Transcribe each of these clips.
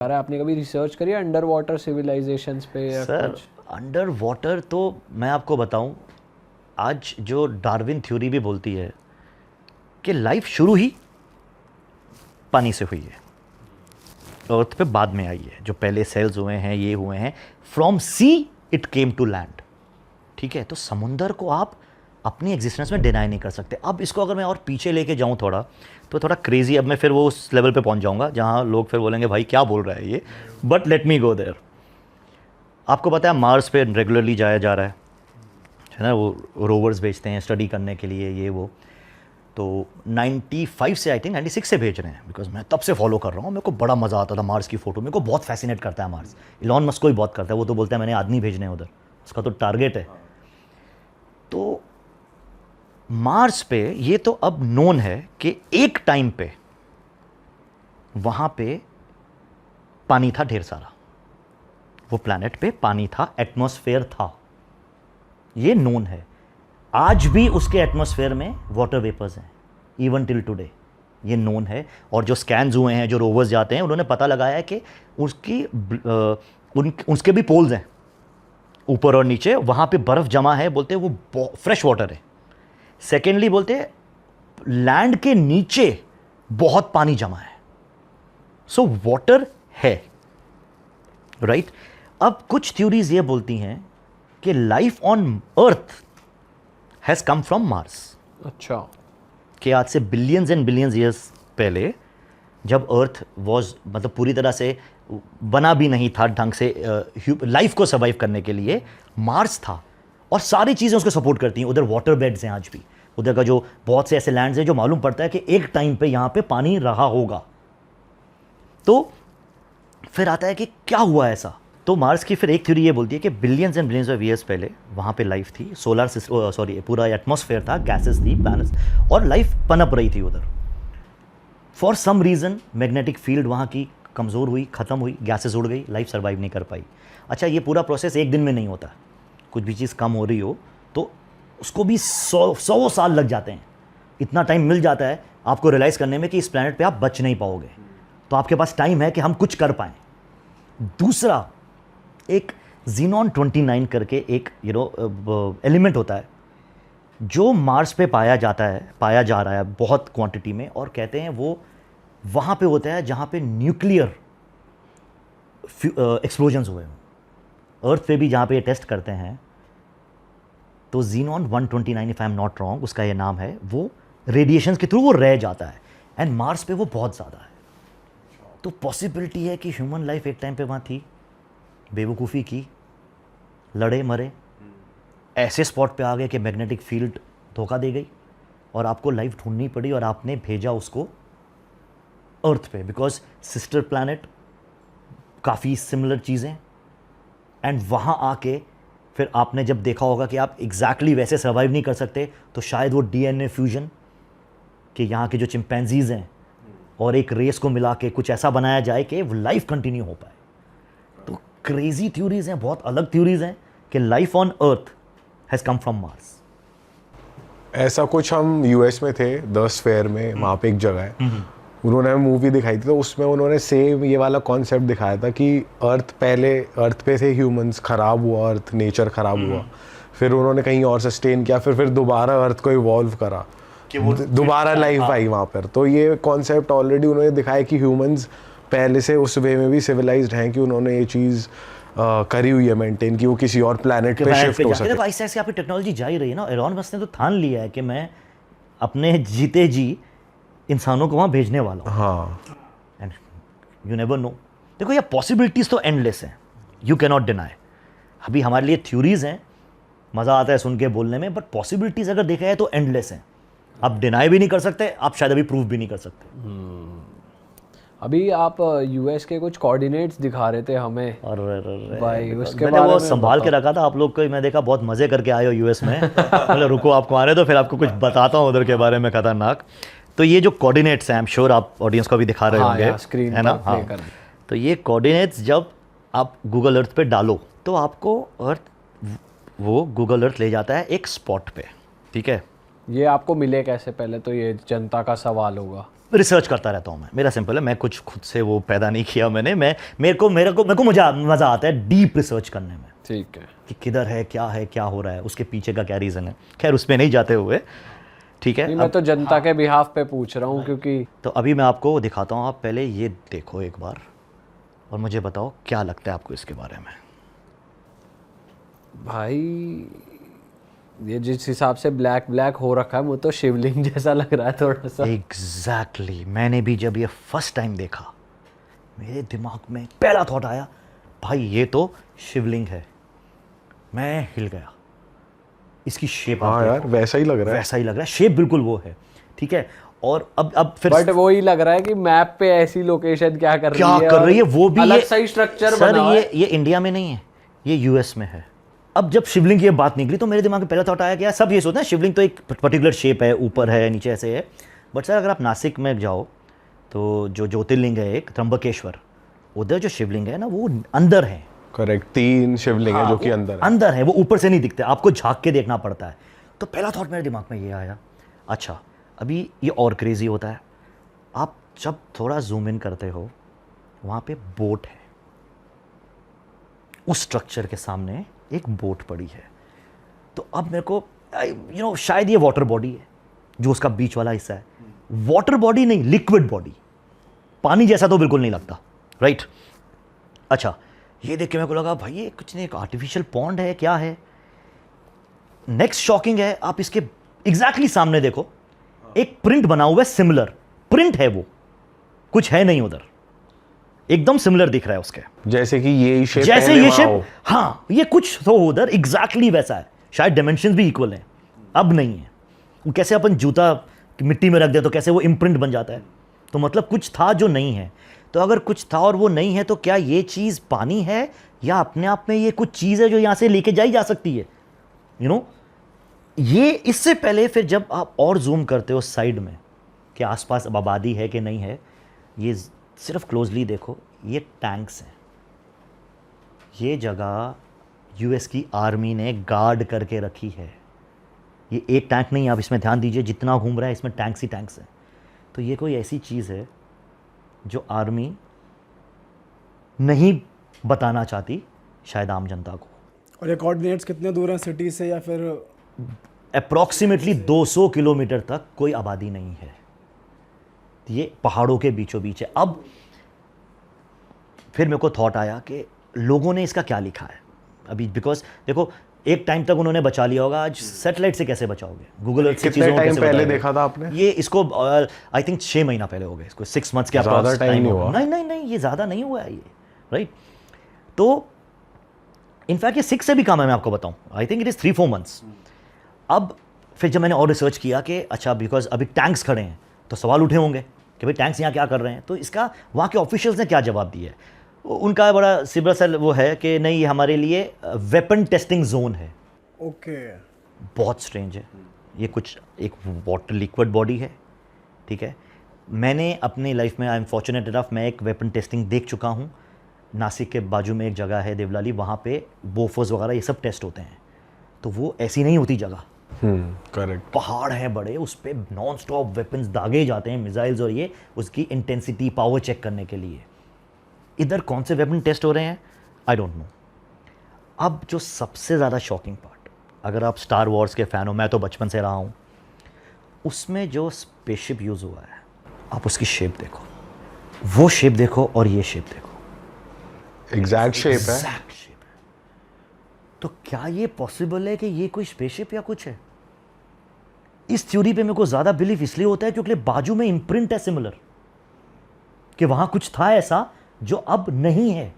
आपने कभी रिसर्च करी अंडर वाटर सिविलाइजेशंस पे या सर कुछ? अंडर वाटर तो मैं आपको बताऊं, आज जो डार्विन थ्योरी भी बोलती है कि लाइफ शुरू ही पानी से हुई है, अर्थ पे बाद में आई है। जो पहले सेल्स हुए हैं, ये हुए हैं, from sea it came to land. ठीक है, तो समुंदर को आप अपनी एग्जिस्टेंस में डिनाई नहीं कर सकते। अब इसको अगर मैं और पीछे लेके जाऊं थोड़ा, तो थोड़ा क्रेजी, अब मैं फिर वो उस लेवल पे पहुंच जाऊंगा जहां लोग फिर बोलेंगे भाई क्या बोल रहा है ये, but let me go there. आपको पता है मार्स पे रेगुलरली जाया जा रहा है ना, वो रोवर्स भेजते हैं स्टडी करने के लिए, ये वो। तो 95 से आई थिंक 96 से भेज रहे हैं, बिकॉज मैं तब से फॉलो कर रहा हूँ। मेरे को बड़ा मज़ा आता था मार्स की फ़ोटो, मेरे को बहुत फैसिनेट करता है मार्स। इलॉन मस्क को ही बहुत करता है, वो तो बोलता है मैंने आदमी भेजने हैं उधर, उसका तो टारगेट है। तो मार्स पे ये तो अब नोन है कि एक टाइम पे वहाँ पे पानी था ढेर सारा, वो प्लैनेट पे पानी था, एटमॉस्फेयर था, ये नोन है। आज भी उसके एटमॉस्फेयर में वाटर वेपर्स हैं, इवन टिल टुडे, ये नोन है। और जो स्कैन्स हुए हैं, जो रोवर्स जाते हैं, उन्होंने पता लगाया है कि उसके भी पोल्स हैं ऊपर और नीचे, वहाँ पे बर्फ़ जमा है, बोलते हैं वो फ्रेश वाटर है। सेकेंडली बोलते हैं लैंड के नीचे बहुत पानी जमा है, सो वाटर है, राइट। अब कुछ थ्योरीज ये बोलती हैं कि life on earth has come from Mars. अच्छा, कि आज से बिलियंस एंड बिलियंस ईयर्स पहले, जब अर्थ वॉज मतलब पूरी तरह से बना भी नहीं था ढंग से लाइफ को सर्वाइव करने के लिए, मार्स था और सारी चीज़ें उसको सपोर्ट करती हैं। उधर वाटर बेड्स हैं आज भी, उधर का जो बहुत से ऐसे लैंड्स हैं जो मालूम पड़ता है कि एक टाइम पे यहाँ पे पानी रहा होगा। तो फिर आता है कि क्या हुआ ऐसा। तो मार्स की फिर एक थ्योरी ये बोलती है कि billions and billions of years पहले वहाँ पे लाइफ थी, सोलर सिस्टम पूरा एटमॉस्फेयर था, गैसेस थी, प्लैनेट्स, और लाइफ पनप रही थी उधर। For some reason magnetic field वहाँ की कमज़ोर हुई, ख़त्म हुई, गैसेस उड़ गई, लाइफ सर्वाइव नहीं कर पाई। अच्छा, ये पूरा प्रोसेस एक दिन में नहीं होता, कुछ भी चीज़ कम हो रही हो तो उसको भी 100 साल लग जाते हैं। इतना टाइम मिल जाता है आपको रियलाइज़ करने में कि इस प्लैनेट पे आप बच नहीं पाओगे, तो आपके पास टाइम है कि हम कुछ कर पाएँ। दूसरा, एक जीनॉन 29 करके एक एलिमेंट होता है जो मार्स पे पाया जा रहा है बहुत क्वांटिटी में, और कहते हैं वो वहाँ पे होता है जहाँ पे न्यूक्लियर एक्सप्लोजन्स हुए हैं। अर्थ पे भी जहाँ पे ये टेस्ट करते हैं, तो xenon 129 if I am not wrong उसका ये नाम है, वो रेडिएशंस के थ्रू वो रह जाता है, एंड मार्स पे वो बहुत ज़्यादा है। तो पॉसिबिलिटी है कि ह्यूमन लाइफ एक टाइम पे वहाँ थी, बेवकूफ़ी की, लड़े मरे, ऐसे स्पॉट पे आ गए कि मैग्नेटिक फील्ड धोखा दे गई और आपको लाइफ ढूंढनी पड़ी, और आपने भेजा उसको अर्थ पे, बिकॉज सिस्टर प्लैनेट, काफ़ी सिमिलर चीज़ें, एंड वहाँ आके फिर आपने जब देखा होगा कि आप एग्जैक्टली वैसे सर्वाइव नहीं कर सकते, तो शायद वो डीएनए फ्यूजन कि यहाँ के जो चिंपैंजीज हैं और एक रेस को मिला के कुछ ऐसा बनाया जाए कि वो लाइफ कंटिन्यू हो पाए। तो क्रेजी थ्योरीज हैं, बहुत अलग थ्योरीज हैं कि life on earth has come from Mars. ऐसा कुछ हम यूएस में थे 10 फेयर में, वहाँ पे एक जगह है, उन्होंने मूवी दिखाई थी, तो उसमें उन्होंने सेम ये वाला कॉन्सेप्ट दिखाया था कि अर्थ पे थे ह्यूमंस, ख़राब हुआ अर्थ, नेचर ख़राब हुआ, फिर उन्होंने कहीं और सस्टेन किया, फिर दोबारा अर्थ को इवॉल्व करा कि वो दोबारा लाइफ आई वहाँ पर। तो ये कॉन्सेप्ट ऑलरेडी उन्होंने दिखाया कि ह्यूमंस पहले से उस वे में भी सिविलाइज्ड हैं, कि उन्होंने ये चीज़ करी हुई है मेंटेन, कि वो किसी और प्लैनेट पे शिफ्ट हो सके। ऐसे ऐसे आपकी टेक्नोलॉजी जा ही रही है ना। एलॉन मस्क ने तो ठान लिया है कि मैं अपने जीते जी इंसानों को वहाँ भेजने वाला हूँ। हाँ, एंड यू नेवर नो। देखो ये पॉसिबिलिटीज़ तो एंडलेस हैं, यू कैन नॉट डिनाई। अभी हमारे लिए थ्योरीज हैं, मज़ा आता है सुन के बोलने में, बट पॉसिबिलिटीज़ अगर देखा जाए तो एंडलेस हैं। आप डिनाई भी नहीं कर सकते, आप शायद अभी प्रूव भी नहीं कर सकते। अभी आप यूएस के कुछ कोऑर्डिनेट्स दिखा रहे थे हमें। भाई उसके मैंने बारे वो में संभाल के रखा था आप लोग को, मैं देखा बहुत मज़े करके आए हो यूएस में। मतलब रुको, आपको आ रहे तो फिर आपको कुछ बताता हूँ उधर के बारे में, खतरनाक। तो ये जो कोऑर्डिनेट्स हैं, आई एम श्योर आप ऑडियंस को भी दिखा रहे होंगे, स्क्रीन है ना। हाँ, तो ये कोऑर्डिनेट्स जब आप गूगल अर्थ पे डालो तो आपको वो गूगल अर्थ ले जाता है एक स्पॉट पे, ठीक है। ये आपको मिले कैसे, पहले तो ये जनता का सवाल होगा। रिसर्च करता रहता हूँ मैं, मेरा सिंपल है, मैं कुछ खुद से वो पैदा नहीं किया मैंने, मेरे को मज़ा आता है डीप रिसर्च करने में। ठीक है, कि किधर है, क्या हो रहा है, उसके पीछे का क्या रीज़न है। खैर उसमें नहीं जाते हुए, ठीक है। मैं तो जनता के बिहाफ पे पूछ रहा हूँ, क्योंकि तो अभी मैं आपको दिखाता हूँ, आप पहले ये देखो एक बार और मुझे बताओ क्या लगता है आपको इसके बारे में। भाई ये जिस हिसाब से ब्लैक ब्लैक हो रखा है, वो तो शिवलिंग जैसा लग रहा है थोड़ा सा। एग्जैक्टली मैंने भी जब ये फर्स्ट टाइम देखा, मेरे दिमाग में पहला थॉट आया, भाई ये तो शिवलिंग है। मैं हिल गया, इसकी शेप हाँ यार वैसा ही लग रहा है, वैसा ही लग रहा है, शेप बिल्कुल वो है, ठीक है। और अब फिर बट वो ही लग रहा है कि मैप पे ऐसी लोकेशन क्या कर रही है, वो भी अलग ये सही स्ट्रक्चर सर, बना है। ये इंडिया में नहीं है, ये यूएस में है। अब जब शिवलिंग की ये बात निकली तो मेरे दिमाग में पहला थॉट आया कि यार सब ये सोचते हैं शिवलिंग तो एक पर्टिकुलर शेप है, ऊपर है नीचे ऐसे है। बट सर अगर आप नासिक में जाओ तो जो ज्योतिर्लिंग है एक त्र्यंबकेश्वर, उधर जो शिवलिंग है ना वो अंदर है। करेक्ट, 3 शिवलिंग है जो कि अंदर है, वो ऊपर से नहीं दिखते, आपको झांक के देखना पड़ता है। तो पहला थॉट मेरे दिमाग में ये आया, अच्छा अभी ये और क्रेजी होता है, आप जब थोड़ा जूम इन करते हो वहाँ पे बोट है, उस स्ट्रक्चर के सामने एक बोट पड़ी है। तो अब मेरे को शायद ये वाटर बॉडी है, जो उसका बीच वाला हिस्सा है। वाटर बॉडी नहीं, लिक्विड बॉडी, पानी जैसा तो बिल्कुल नहीं लगता, राइट। अच्छा ये देख के मेरे को लगा भाई ये कुछ नहीं, एक आर्टिफिशियल पॉन्ड है, क्या है। नेक्स्ट शॉकिंग है, आप इसके एग्जैक्टली सामने देखो, एक प्रिंट बना हुआ है, सिमिलर प्रिंट है, वो कुछ है नहीं उधर, एकदम सिमिलर दिख रहा है उसके, जैसे कि ये शेप, जैसे ये शेप, हाँ ये कुछ तो उधर एग्जैक्टली वैसा है। शायद डायमेंशंस भी इक्वल हैं, अब नहीं है। वो कैसे अपन जूता मिट्टी में रख दे तो कैसे वो इम्प्रिंट बन जाता है, तो मतलब कुछ था जो नहीं है। तो अगर कुछ था और वो नहीं है तो क्या ये चीज़ पानी है या अपने आप में ये कुछ चीज़ है जो यहाँ से लेके जाई जा सकती है, ये इससे पहले फिर जब आप और जूम करते हो साइड में कि आसपास अब आबादी है कि नहीं है, ये सिर्फ क्लोजली देखो, ये टैंक्स हैं। ये जगह यूएस की आर्मी ने गार्ड करके रखी है। ये एक टैंक नहीं, आप इसमें ध्यान दीजिए, जितना घूम रहा है इसमें टैंक्स ही टैंक्स हैं। तो ये कोई ऐसी चीज़ है जो आर्मी नहीं बताना चाहती शायद आम जनता को। और ये कोऑर्डिनेट्स कितने दूर हैं सिटी से, या फिर अप्रॉक्सीमेटली 200 किलोमीटर तक कोई आबादी नहीं है, ये पहाड़ों के बीचों बीच है। अब फिर मेरे को थॉट आया कि लोगों ने इसका क्या लिखा है अभी, बिकॉज देखो एक टाइम तक उन्होंने बचा लिया होगा, आज सैटेलाइट से कैसे बचाओगे, गूगल अर्थ से चीज़ों को कैसे पहले देखा था आपने ये इसको आई थिंक 6 महीना पहले हो गए इसको, 6 मंथ्स के ज़्यादा टाइम नहीं हुआ। नहीं ये ज़्यादा नहीं हुआ है ये, राइट। तो इनफैक्ट ये 6 से भी कम है, मैं आपको बताऊं, I think it is 3-4 months. अब फिर जब मैंने और रिसर्च किया कि अच्छा बिकॉज अभी टैंक्स खड़े हैं तो सवाल उठे होंगे कि भाई टैंक्स यहाँ क्या कर रहे हैं, तो इसका वहाँ के ऑफिशियल्स ने क्या जवाब दिया है। उनका बड़ा सिंपल सा वो है कि नहीं ये हमारे लिए वेपन टेस्टिंग जोन है। ओके, बहुत स्ट्रेंज है ये, कुछ एक वाटर लिक्विड बॉडी है, ठीक है। मैंने अपनी लाइफ में आई एम फॉर्चुनेट इनफ, मैं एक वेपन टेस्टिंग देख चुका हूँ। नासिक के बाजू में एक जगह है देवलाली, वहाँ पे बोफोर्स वगैरह ये सब टेस्ट होते हैं, तो वो ऐसी नहीं होती जगह। करेक्ट, पहाड़ हैं बड़े, उस पर नॉन स्टॉप वेपन्स दागे जाते हैं, मिसाइल्स, और ये उसकी इंटेंसिटी पावर चेक करने के लिए। इधर कौन से वेपन टेस्ट हो रहे हैं आई डोंट नो। अब जो सबसे ज़्यादा शॉकिंग पार्ट, अगर आप स्टार वॉर्स के फ़ैन हो, मैं तो बचपन से रहा हूँ, उसमें जो स्पेसशिप यूज़ हुआ है, आप उसकी शेप देखो, वो शेप देखो और ये शेप देखो, एग्जैक्ट शेप है। एग्जैक्ट शेप है। तो क्या ये पॉसिबल है कि ये कोई स्पेसशिप या कुछ है? इस थ्योरी पे मेरे को ज़्यादा बिलीव इसलिए होता है क्योंकि बाजू में इम्प्रिंट है सिमिलर, कि वहाँ कुछ था ऐसा जो अब नहीं है।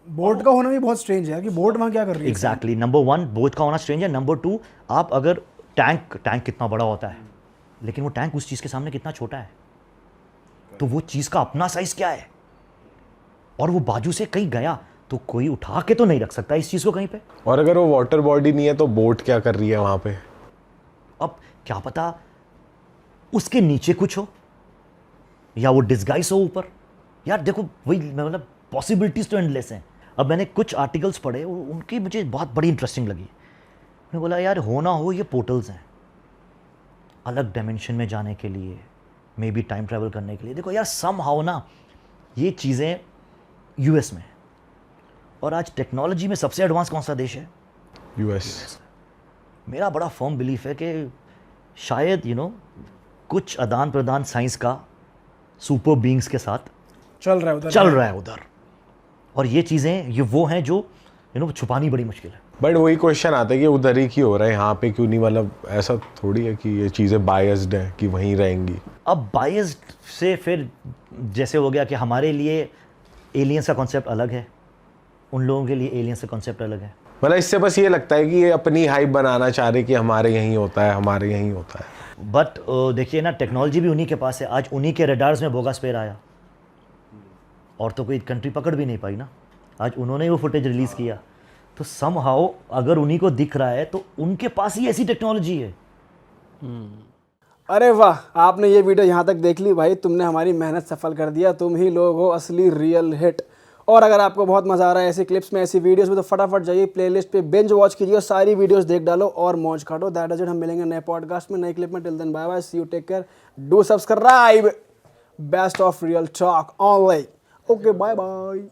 बोट का होना भी बहुत स्ट्रेंज है कि बोट वहाँ क्या कर रही है। एग्जैक्टली, नंबर 1 बोट का होना स्ट्रेंज है, नंबर 2 आप अगर टैंक कितना बड़ा होता है, लेकिन वो टैंक उस चीज़ के सामने कितना छोटा है, तो वो चीज़ का अपना साइज क्या है, और वो बाजू से कहीं गया तो कोई उठा के तो नहीं रख सकता इस चीज़ को कहीं पे। और अगर वो वाटर बॉडी नहीं है तो बोट क्या कर रही है वहाँ पे? अब क्या पता उसके नीचे कुछ हो या वो डिस्गाइज हो ऊपर। यार देखो वही मतलब पॉसिबिलिटीज तो एंडलेस हैं। अब मैंने कुछ आर्टिकल्स पढ़े, उनकी मुझे बहुत बड़ी इंटरेस्टिंग लगी। मैंने बोला यार हो ना हो ये पोर्टल्स हैं अलग डायमेंशन में जाने के लिए, मे बी टाइम ट्रैवल करने के लिए। देखो यार, सम हाउ ना ये चीज़ें यूएस में है। और आज टेक्नोलॉजी में सबसे एडवांस कौन सा देश है? यूएस। मेरा बड़ा फर्म बिलीफ है कि शायद कुछ आदान प्रदान साइंस का सुपर बीइंग्स के साथ चल रहा है उधर। चल रहा है उधर। और ये चीज़ें ये वो हैं जो छुपानी बड़ी मुश्किल है। बट वही क्वेश्चन आता है कि उधर ही क्यों हो रहा है, यहाँ पे क्यों नहीं? मतलब ऐसा थोड़ी है कि ये चीज़ें बायस्ड हैं कि वहीं रहेंगी। अब बायस्ड से फिर जैसे हो गया कि हमारे लिए एलियंस का कॉन्सेप्ट अलग है, उन लोगों के लिए एलियंस का कॉन्सेप्ट अलग है। मतलब इससे बस ये लगता है कि ये अपनी हाइप बनाना चाह रहे कि हमारे यहीं होता है, हमारे यहीं होता है। बट देखिए ना, टेक्नोलॉजी भी उन्हीं के पास है। आज उन्हीं के रडार्स में बोगा स्पेयर आया और तो कोई कंट्री पकड़ भी नहीं पाई ना। आज उन्होंने वो फुटेज रिलीज़ किया, तो सम हाउ अगर उन्हीं को दिख रहा है तो उनके पास ही ऐसी टेक्नोलॉजी है। अरे वाह, आपने ये वीडियो यहाँ तक देख ली भाई, तुमने हमारी मेहनत सफल कर दिया। तुम ही लोग हो असली रियल हिट। और अगर आपको बहुत मज़ा आ रहा है ऐसी क्लिप्स में, ऐसी वीडियोस में, तो फटाफट जाइए प्लेलिस्ट पे बिंज वॉच कीजिए, सारी वीडियोस देख डालो और मौज काटो। That is it. हम मिलेंगे नए पॉडकास्ट में, नई क्लिप में। Till then bye bye, see you, take care, do subscribe. Best of real talk online. Okay, bye bye.